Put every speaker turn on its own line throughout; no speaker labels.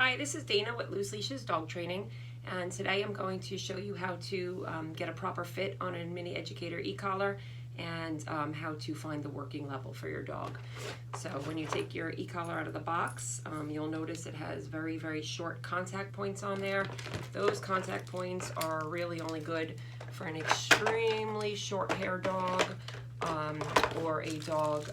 Hi, this is Dana with Loose Leashes Dog Training, and today I'm going to show you how to get a proper fit on a mini educator e-collar and how to find the working level for your dog. So when you take your e-collar out of the box, you'll notice it has very, very short contact points on there. Those contact points are really only good for an extremely short-haired dog, or a dog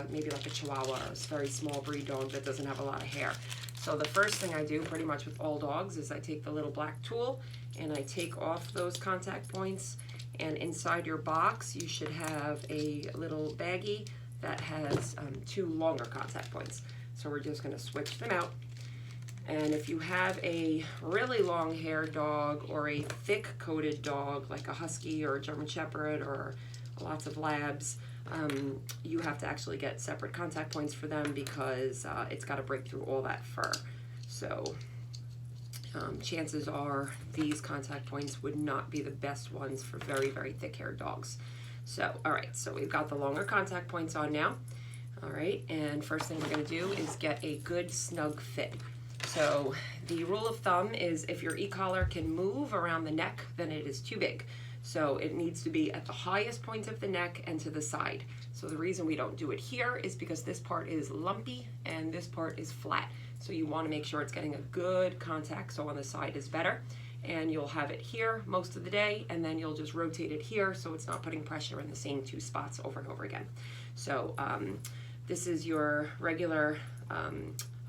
maybe like a Chihuahua, a very small breed dog that doesn't have a lot of hair. So the first thing I do pretty much with all dogs is I take the little black tool and I take off those contact points, and inside your box you should have a little baggie that has two longer contact points. So we're just going to switch them out. And if you have a really long-haired dog or a thick-coated dog like a Husky or a German Shepherd or lots of Labs, you have to actually get separate contact points for them because it's got to break through all that fur. So chances are these contact points would not be the best ones for very, very thick-haired dogs. So, all right, so we've got the longer contact points on now. All right, and first thing we're going to do is get a good snug fit. So the rule of thumb is if your e-collar can move around the neck, then it is too big. So it needs to be at the highest points of the neck and to the side. So the reason we don't do it here is because this part is lumpy and this part is flat. So you want to make sure it's getting a good contact, so on the side is better. And you'll have it here most of the day, and then you'll just rotate it here so it's not putting pressure in the same two spots over and over again. So this is your regular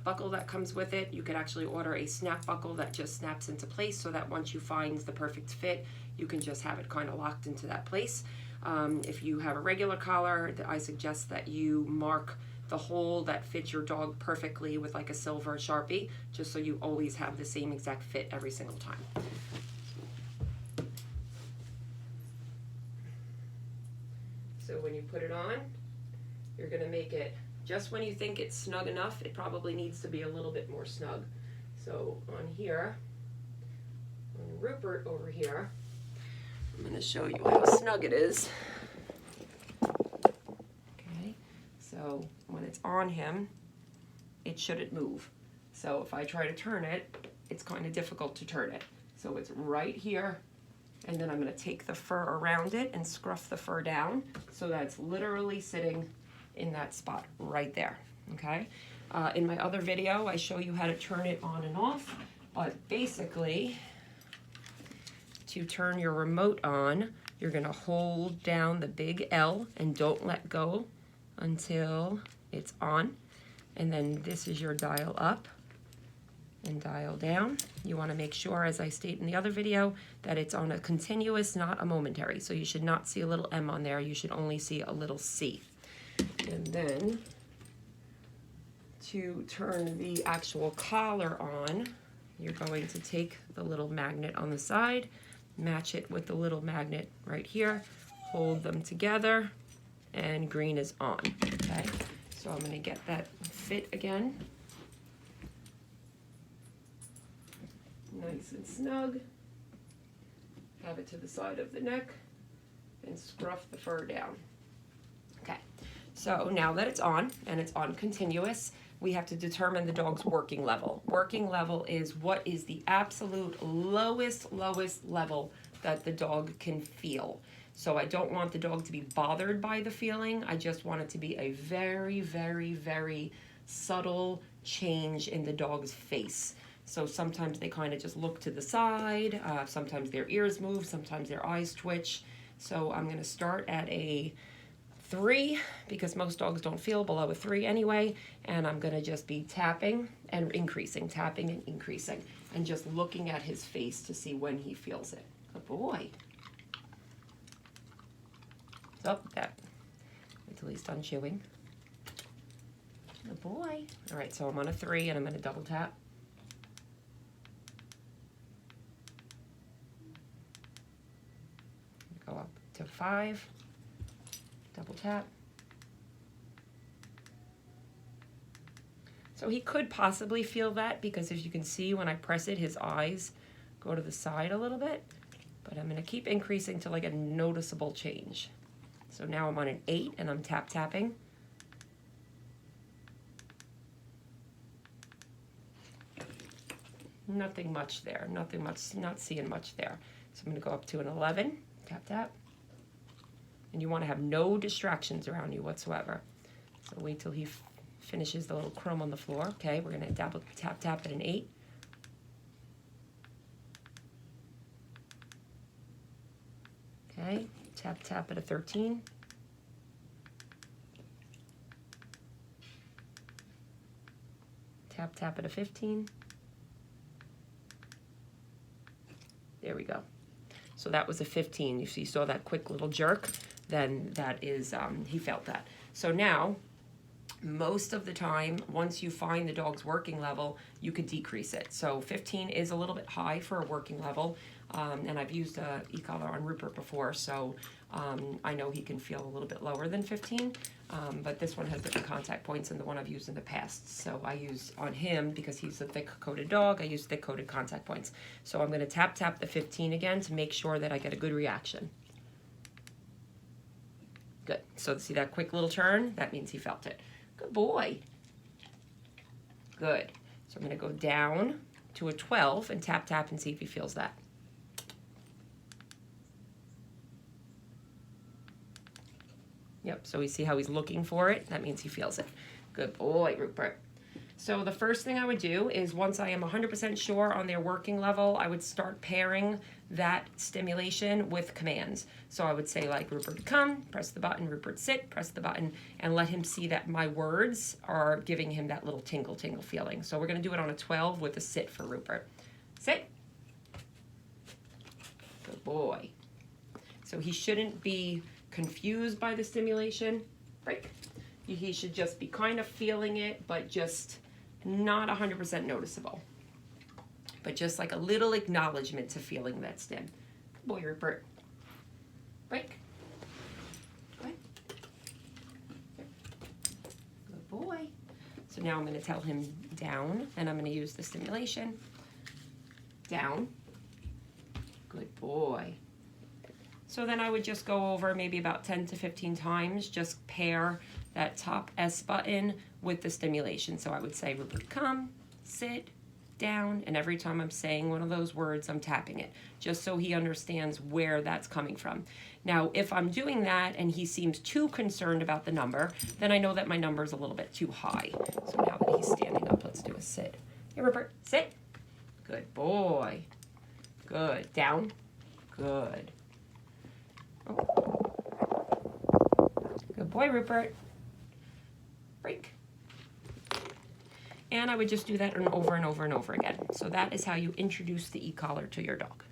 buckle that comes with it. You could actually order a snap buckle that just snaps into place so that once you find the perfect fit, you can just have it kind of locked into that place. If you have a regular collar, I suggest that you mark the hole that fits your dog perfectly with like a silver Sharpie, just so you always have the same exact fit every single time. So when you put it on, you're going to make it just when you think it's snug enough. It probably needs to be a little bit more snug. So on here, on Rupert over here, I'm going to show you how snug it is. Okay, so when it's on him, it shouldn't move. So if I try to turn it, it's kind of difficult to turn it. So it's right here, and then I'm going to take the fur around it and scruff the fur down so that it's literally sitting in that spot right there. Okay, in my other video I show you how to turn it on and off, but basically to turn your remote on, you're going to hold down the big L and don't let go until it's on, and then this is your dial up and dial down. You want to make sure, as I state in the other video, that it's on a continuous, not a momentary. So you should not see a little M on there, you should only see a little C. And then to turn the actual collar on, you're going to take the little magnet on the side, match it with the little magnet right here, hold them together, and green is on. Okay, so I'm going to get that fit again. Nice and snug. Have it to the side of the neck and scruff the fur down. Okay, so now that it's on and it's on continuous, we have to determine the dog's working level. Working level is what is the absolute lowest level that the dog can feel. So I don't want the dog to be bothered by the feeling. I just want it to be a very, very, very subtle change in the dog's face. So sometimes they kind of just look to the side, sometimes their ears move, sometimes their eyes twitch. So I'm going to start at a 3 because most dogs don't feel below a 3 anyway, and I'm going to just be tapping and increasing, tapping and increasing, and just looking at his face to see when he feels it. Good boy. So that, until he's done chewing. Good boy. All right, so I'm on a 3 and I'm going to double tap. Go up to 5. Double tap. So he could possibly feel that because as you can see when I press it, his eyes go to the side a little bit, but I'm going to keep increasing till I get a noticeable change. So now I'm on an 8 and I'm tapping. Nothing much there. Nothing much, not seeing much there. So I'm going to go up to an 11. Tap, tap. And you want to have no distractions around you whatsoever. So wait till he finishes the little crumb on the floor. Okay, we're going to tap, tap at an 8. Okay, tap, tap at a 13. Tap, tap at a 15. There we go. So that was a 15. If you saw that quick little jerk, then that is, he felt that. So now, most of the time, once you find the dog's working level, you could decrease it. So 15 is a little bit high for a working level, and I've used a e-collar on Rupert before, so I know he can feel a little bit lower than 15, but this one has different contact points than the one I've used in the past. So I use on him, because he's a thick-coated dog, I use thick-coated contact points. So I'm going to tap, tap the 15 again to make sure that I get a good reaction. Good. So see that quick little turn? That means he felt it. Good boy. Good. So I'm going to go down to a 12 and tap, tap, and see if he feels that. Yep, so we see how he's looking for it. That means he feels it. Good boy, Rupert. So the first thing I would do is, once I am 100% sure on their working level, I would start pairing that stimulation with commands. So I would say, like, Rupert come, press the button, Rupert sit, press the button, and let him see that my words are giving him that little tingle feeling. So we're gonna do it on a 12 with a sit for Rupert. Sit. Good boy. So he shouldn't be confused by the stimulation. Break. He should just be kind of feeling it, but just not 100% noticeable. But just like a little acknowledgement to feeling that stim. Good boy, Rupert. Break. Go ahead. Good boy. So now I'm going to tell him down, and I'm going to use the stimulation. Down. Good boy. So then I would just go over maybe about 10 to 15 times, just pair that top S button with the stimulation. So I would say, Rupert, come, sit, down, and every time I'm saying one of those words, I'm tapping it, just so he understands where that's coming from. Now, if I'm doing that and he seems too concerned about the number, then I know that my number is a little bit too high. So now that he's standing up, let's do a sit. Hey, Rupert, sit. Good boy. Good. Down. Good. Oh. Good boy, Rupert. Break. And I would just do that over and over and over again. So that is how you introduce the e-collar to your dog.